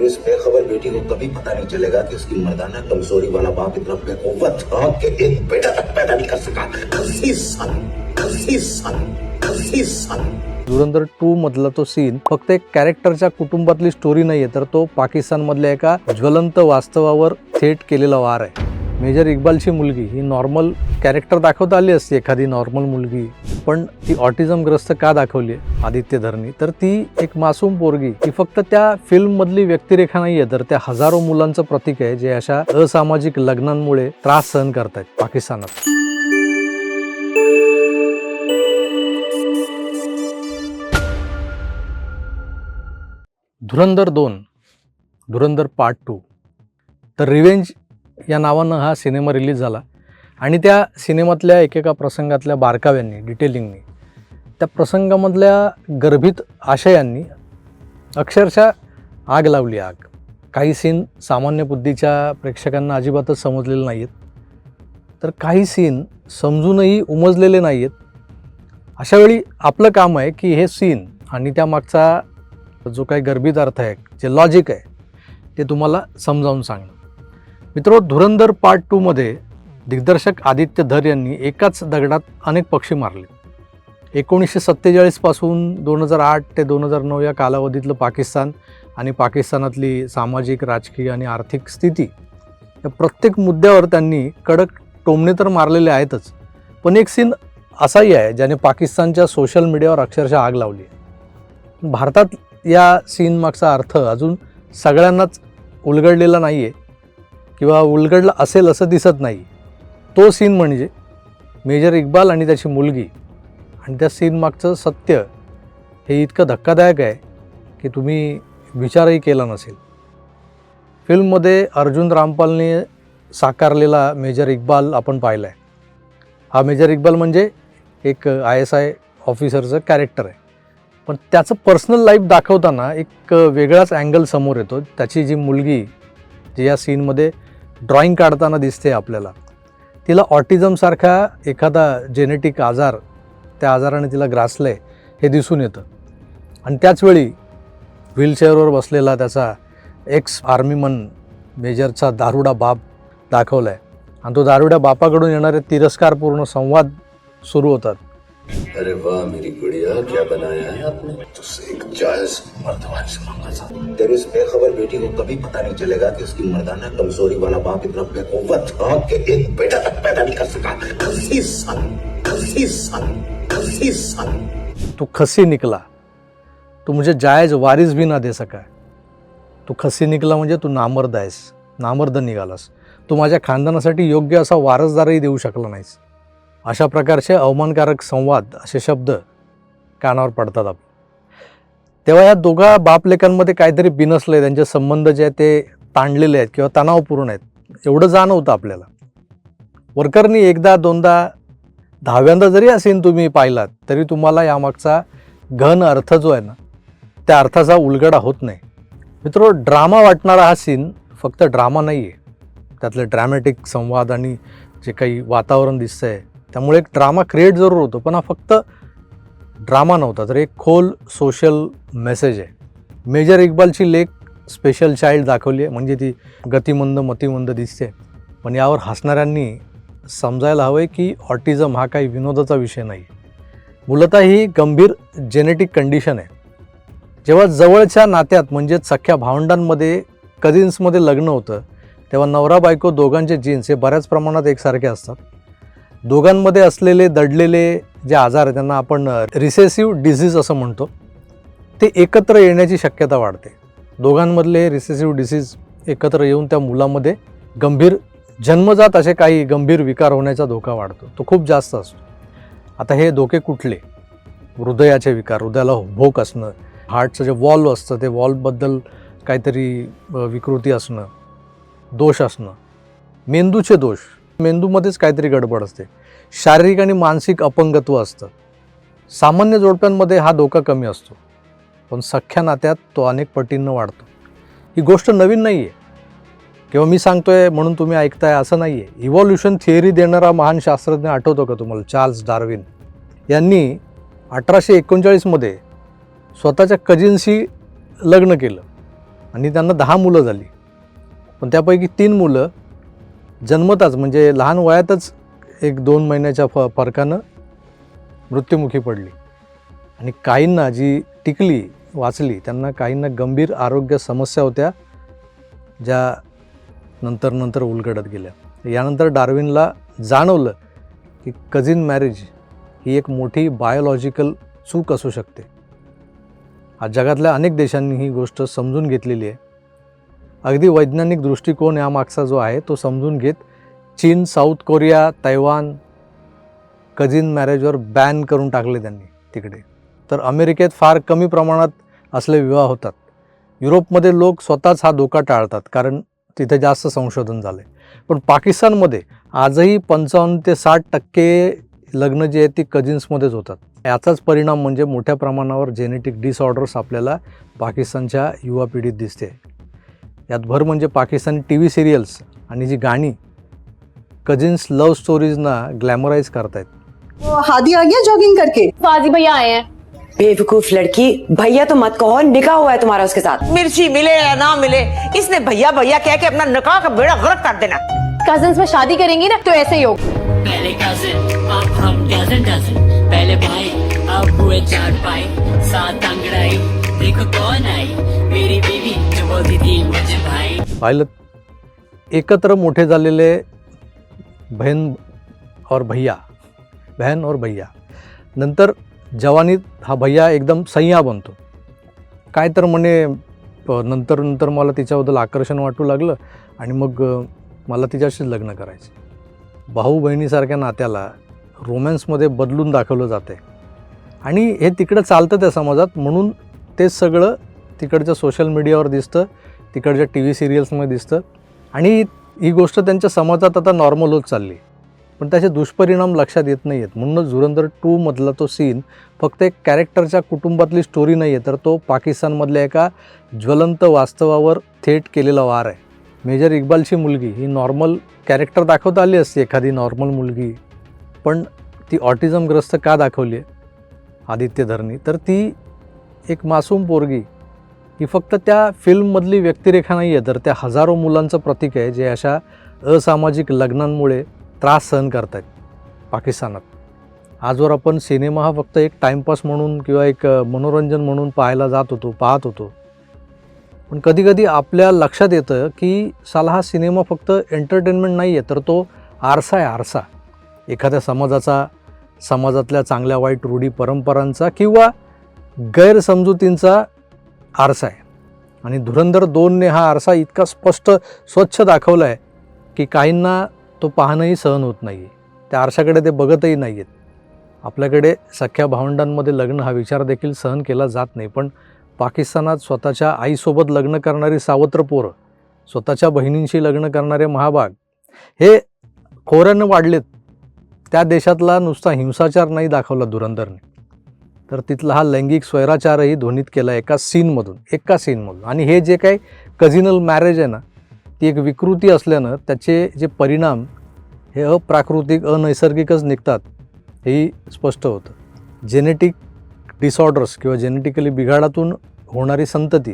तेरी इस बेखबर बेटी को कभी पता नहीं चलेगा कि उसकी मर्दाना कमजोरी वाला बाप इतना बेकूफत था कि एक बेटा तक पैदा नहीं कर सका। 30 साल। धुरंधर 2 मधला तो सीन फक्त एक कॅरेक्टरच्या कुटुंबातली स्टोरी नाहीये, तर तो पाकिस्तान मधल्या एका ज्वलंत वास्तवावर थेट केलेला वार आहे. मेजर इक्बालची मुलगी ही नॉर्मल कॅरेक्टर दाखवता आली असते, एखादी नॉर्मल मुलगी, पण ती ऑटिझमग्रस्त का दाखवली आदित्य धरनी, तर ती एक मासूम पोरगी, ती फक्त त्या फिल्म मधली व्यक्तिरेखा नाहीये, तर त्या हजारो मुलांचं प्रतीक आहे जे अशा असामाजिक लग्नांमुळे त्रास सहन करतायत पाकिस्तानात. धुरंधर 2, धुरंधर पार्ट 2, तर रिवेंज या नावानं हा सिनेमा रिलीज झाला आणि त्या सिनेमातल्या एकेका प्रसंगातल्या बारकाव्यांनी, डिटेलिंगनी, त्या प्रसंगामधल्या गर्भित आशयांनी अक्षरशः आग लावली. काही सीन सामान्य बुद्धीच्या प्रेक्षकांना अजिबातच समजलेले नाहीत, तर काही सीन समजूनही उमजलेले नाहीत. अशावेळी आपलं काम आहे की हे सीन आणि त्यामागचा जो काही गर्भित अर्थ आहे, जे लॉजिक आहे, ते तुम्हाला समजावून सांगणं. मित्रो, धुरंधर पार्ट 2 मध्ये दिग्दर्शक आदित्य धर यांनी एकाच दगडात अनेक पक्षी मारले. 1947 पासून 2008 ते 2009 या कालावधीतलं पाकिस्तान आणि पाकिस्तानातली सामाजिक, राजकीय आणि आर्थिक स्थिती, या प्रत्येक मुद्द्यावर त्यांनी कडक टोमणे तर मारलेले आहेतच, पण एक सीन असाही आहे ज्याने पाकिस्तानच्या सोशल मीडियावर अक्षरशः आग लावली. भारतात या सीन मागचा अर्थ अजून सगळ्यांनाच उलगडलेला नाही आहे किंवा उलगडला असेल असं दिसत नाही. तो सीन म्हणजे मेजर इक्बाल आणि त्याची मुलगी, आणि त्या सीन मागचं सत्य हे इतकं धक्कादायक आहे की तुम्ही विचारही केला नसेल. फिल्ममध्ये अर्जुन रामपालने साकारलेला मेजर इक्बाल आपण पाहिला आहे. हा मेजर इक्बाल म्हणजे एक ISI ऑफिसरचं कॅरेक्टर आहे, पण त्याचं पर्सनल लाईफ दाखवताना एक वेगळाच अँगल समोर येतो. त्याची जी मुलगी, जी या सीनमध्ये ड्रॉइंग काढताना दिसते आपल्याला, तिला ऑटिझमसारखा एखादा जेनेटिक आजार, त्या आजाराने तिला ग्रासलं आहे हे दिसून येतं. आणि त्याचवेळी व्हीलचेअरवर बसलेला त्याचा एक्स आर्मीमन मेजरचा दारुडा बाप दाखवला आहे, आणि तो दारुड्या बापाकडून येणारे तिरस्कारपूर्ण संवाद सुरू होतात. अरे वाह मेरी गुड़िया, क्या बनाया है आपने? तुझसे एक जायज मर्दवान से मांगा था। तेरी इस बेखबर बेटी को कभी पता नहीं चलेगा कि उसकी मर्दाना कमजोरी वाला बाप इतना बेकूफत था कि एक बेटा तक पैदा नहीं कर सका। 30 साल। तू खसी निकला, तू मुझे जायज वारिस भी ना दे सका. तू खसी निकला म्हणजे तू नामर्द आहेस, नामर्द निघालास. तू माझ्या खानदानासाठी योग्य असा वारसदारही देऊ शकला नाहीस. अशा प्रकारचे अवमानकारक संवाद, असे शब्द कानावर पडतात आपण. तेव्हा या दोघा बापलेकांमध्ये काहीतरी बिनसलं आहे, त्यांचे संबंध जे आहेत ते ताणलेले आहेत किंवा तणावपूर्ण आहेत, एवढं जाणवतं आपल्याला. वरकरनी एकदा दोनदा 10व्यांदा जरी हा सीन तुम्ही पाहिलात तरी तुम्हाला यामागचा घन अर्थ जो आहे ना, त्या अर्थाचा उलगडा होत नाही. मित्रो, ड्रामा वाटणारा हा सीन फक्त ड्रामा नाही आहे. त्यातले ड्रॅमॅटिक संवाद आणि जे काही वातावरण दिसतं आहे त्यामुळे एक ड्रामा क्रिएट जरूर होतो, पण हा फक्त ड्रामा नव्हता, तर एक खोल सोशल मेसेज आहे. मेजर इक्बालची लेक स्पेशल चाइल्ड दाखवली आहे, म्हणजे ती गतिमंद, मतिमंद दिसते, पण यावर हसणाऱ्यांनी समजायला हवं आहे की ऑटिझम हा काही विनोदाचा विषय नाही. मूलतः ही गंभीर जेनेटिक कंडिशन आहे. जेव्हा जवळच्या नात्यात म्हणजेच सख्या भावंडांमध्ये, कझिन्समध्ये लग्न होतं, तेव्हा नवरा बायको दोघांचे जीन्स हे बऱ्याच प्रमाणात एकसारखे असतात. दोघांमध्ये असलेले दडलेले जे आजार आहेत त्यांना आपण रिसेसिव्ह डिसीज असं म्हणतो, ते एकत्र येण्याची शक्यता वाढते. दोघांमधले रिसेसिव्ह डिसीज एकत्र येऊन त्या मुलामध्ये गंभीर, जन्मजात असे काही गंभीर विकार होण्याचा धोका वाढतो, तो खूप जास्त असतो. आता हे धोके कुठले? हृदयाचे विकार, हृदयाला भोक असणं, हार्टचं जे वॉल्व असतं ते वॉल्वबद्दल काहीतरी विकृती असणं, दोष असणं, मेंदूचे दोष, मेंदूमध्येच काहीतरी गडबड असते, शारीरिक आणि मानसिक अपंगत्व असतं. सामान्य जोडप्यांमध्ये हा धोका कमी असतो, पण सख्या नात्यात तो अनेक पटींनं वाढतो. ही गोष्ट नवीन नाही आहे किंवा मी सांगतोय म्हणून तुम्ही ऐकताय असं नाही आहे. इव्हॉल्युशन थिअरी देणारा महान शास्त्रज्ञ आठवतो का तुम्हाला? चार्ल्स डार्विन यांनी 1839 मध्ये स्वतःच्या कजिनशी लग्न केलं आणि त्यांना 10 मुलं झाली. पण त्यापैकी 3 मुलं जन्मताच म्हणजे लहान वयातच 1-2 महिन्याच्या फरकानं मृत्युमुखी पडली. आणि काहींना जी टिकली वाचली त्यांना काहींना गंभीर आरोग्य समस्या होत्या ज्या नंतर उलगडत गेल्या. यानंतर डार्विनला जाणवलं की कझिन मॅरेज ही एक मोठी बायोलॉजिकल चूक असू शकते. आज जगातल्या अनेक देशांनी ही गोष्ट समजून घेतलेली आहे. अगदी वैज्ञानिक दृष्टिकोन यामागचा जो आहे तो समजून घेत चीन, साऊथ कोरिया, तैवान कझिन मॅरेजवर बॅन करून टाकले त्यांनी तिकडे. तर अमेरिकेत फार कमी प्रमाणात असले विवाह होतात. युरोपमध्ये लोक स्वतःच हा धोका टाळतात कारण तिथे जास्त संशोधन झालं आहे. पण पाकिस्तानमध्ये आजही 55 ते 60% लग्न जी आहेत ती कझिन्समध्येच होतात. याचाच परिणाम म्हणजे मोठ्या प्रमाणावर जेनेटिक डिसऑर्डर्स आपल्याला पाकिस्तानच्या युवा पिढीत दिसते. यात भर म्हणजे पाकिस्तानी TV सिरियल्स आणि जी गाणी कझिन्स लव्ह स्टोरीजना ग्लॅमराइज करतायत. हादी आ गया जॉगिंग करके. फाजी भैया आए हैं. बेवकूफ लड़की, भैया तो मत कहो, निकाह हुआ है तुम्हारा उसके साथ. मिर्ची मिले या ना मिले, इसने भैया भैया कह के अपना निकाह का बेड़ा गर्क कर देना. कजिन्स में शादी करेंगी ना तो ऐसे ही हो. पहले कजिन अब हम डजन, पहले भाई अब हुए 4 भाई, 7 अंगड़ाई, देखो कौन आई मेरी बीवी जो बोलती थी मुझे भाई. पाहिलं एकत्र मोठे झालेले बहन और भैया नंतर जवानीत हा भैया एकदम सय्या बनतो. काय तर म्हणे नंतर मला तिच्याबद्दल आकर्षण वाटू लागलं आणि मग मला तिच्याशीच लग्न करायचं. भाऊ बहिणीसारख्या नात्याला रोमॅन्समध्ये बदलून दाखवलं जातं आहे आणि हे तिकडं चालतं त्या समाजात. म्हणून तेच सगळं तिकडच्या सोशल मीडियावर दिसतं, तिकडच्या TV सिरियल्समध्ये दिसतं आणि ही गोष्ट त्यांच्या समाजात आता नॉर्मल होत चालली. पण त्याचे दुष्परिणाम लक्षात येत नाही आहेत. म्हणूनच धुरंधर 2 मधला तो सीन फक्त एक कॅरेक्टरच्या कुटुंबातली स्टोरी नाही आहे, तर तो पाकिस्तानमधल्या एका ज्वलंत वास्तवावर थेट केलेला वार आहे. मेजर इक्बालची मुलगी ही नॉर्मल कॅरेक्टर दाखवता आली असती, एखादी नॉर्मल मुलगी, पण ती ऑटिझमग्रस्त का दाखवली आहे आदित्य धरनी, तर ती एक मासूम पोरगी ही फक्त त्या फिल्ममधली व्यक्तिरेखा नाही आहे, तर त्या हजारो मुलांचं प्रतीक आहे जे अशा असामाजिक लग्नांमुळे त्रास सहन करत आहेत पाकिस्तानात. आजवर आपण सिनेमा हा फक्त एक टाईमपास म्हणून किंवा एक मनोरंजन म्हणून पाहत होतो. पण कधीकधी आपल्या लक्षात येतं की साला हा सिनेमा फक्त एंटरटेनमेंट नाही आहे, तर तो आरसा आहे, आरसा. एखाद्या समाजातल्या चांगल्या वाईट रूढी परंपरांचा किंवा गैरसमजुतींचा आरसा आहे. आणि धुरंधर 2ने हा आरसा इतका स्पष्ट स्वच्छ दाखवला आहे की काहींना तो पाहणंही सहन होत नाही आहे. त्या आरशाकडे ते बघतही नाही आहेत. आपल्याकडे सख्या भावंडांमध्ये लग्न हा विचार देखील सहन केला जात नाही. पण पाकिस्तानात स्वतःच्या आईसोबत लग्न करणारी सावत्र पोरं, स्वतःच्या बहिणींशी लग्न करणारे महाभाग हे खोऱ्यानं वाढलेत. त्या देशातला नुसता हिंसाचार नाही दाखवला धुरंधरने, तर तिथला हा लैंगिक स्वैराचारही ध्वनित केला एका सीनमधून. आणि हे जे काही कझिनल मॅरेज आहे ना, ती एक विकृती असल्यानं त्याचे जे परिणाम हे अप्राकृतिक अनैसर्गिकच निघतात हेही स्पष्ट होतं. जेनेटिक डिसऑर्डर्स किंवा जेनेटिकली बिघाडातून होणारी संतती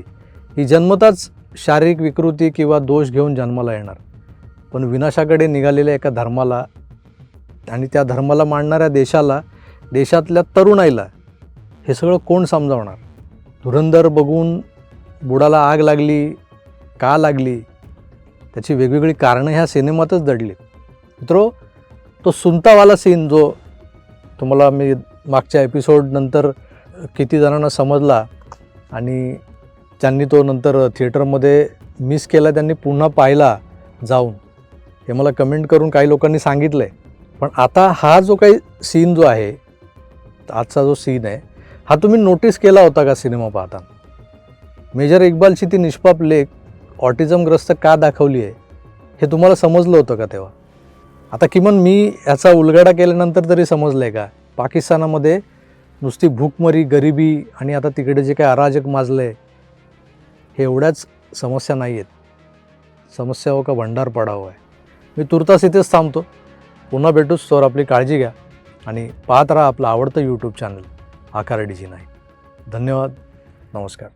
ही जन्मताच शारीरिक विकृती किंवा दोष घेऊन जन्माला येणार. पण विनाशाकडे निघालेल्या एका धर्माला आणि त्या धर्माला मांडणाऱ्या देशातल्या तरुणाईला हे सगळं कोण समजावणार? धुरंधर बघून बुडाला आग लागली, का लागली, त्याची वेगवेगळी कारणं ह्या सिनेमातच दडली. मित्रो, तो सुनतावाला सीन जो तुम्हाला मी मागच्या एपिसोडनंतर किती जणांना समजला आणि ज्यांनी तो नंतर थिएटरमध्ये मिस केला त्यांनी पुन्हा पाहिला जाऊन, हे मला कमेंट करून काही लोकांनी सांगितलं आहे. पण आता हा जो काही सीन जो आहे, आजचा जो सीन आहे, हा तुम्ही नोटीस केला होता का सिनेमा पाहताना? मेजर इक्बालची ती निष्पाप लेक ऑटिझमग्रस्त का दाखवली आहे हे तुम्हाला समजलं होतं का तेव्हा? आता किमान मी याचा उलगडा केल्यानंतर तरी समजलं आहे का? पाकिस्तानामध्ये नुसती भूकमरी, गरिबी आणि आता तिकडे जे काही अराजक माजलं आहे हे एवढ्याच समस्या नाही आहेत. समस्याओं का भंडार पडा हुआ आहे. मी तुर्तास इथेच थांबतो. पुन्हा भेटूच. तर आपली काळजी घ्या आणि पाहत राहा आपलं आवडतं यूट्यूब चॅनल आकार DG9. धन्यवाद. नमस्कार.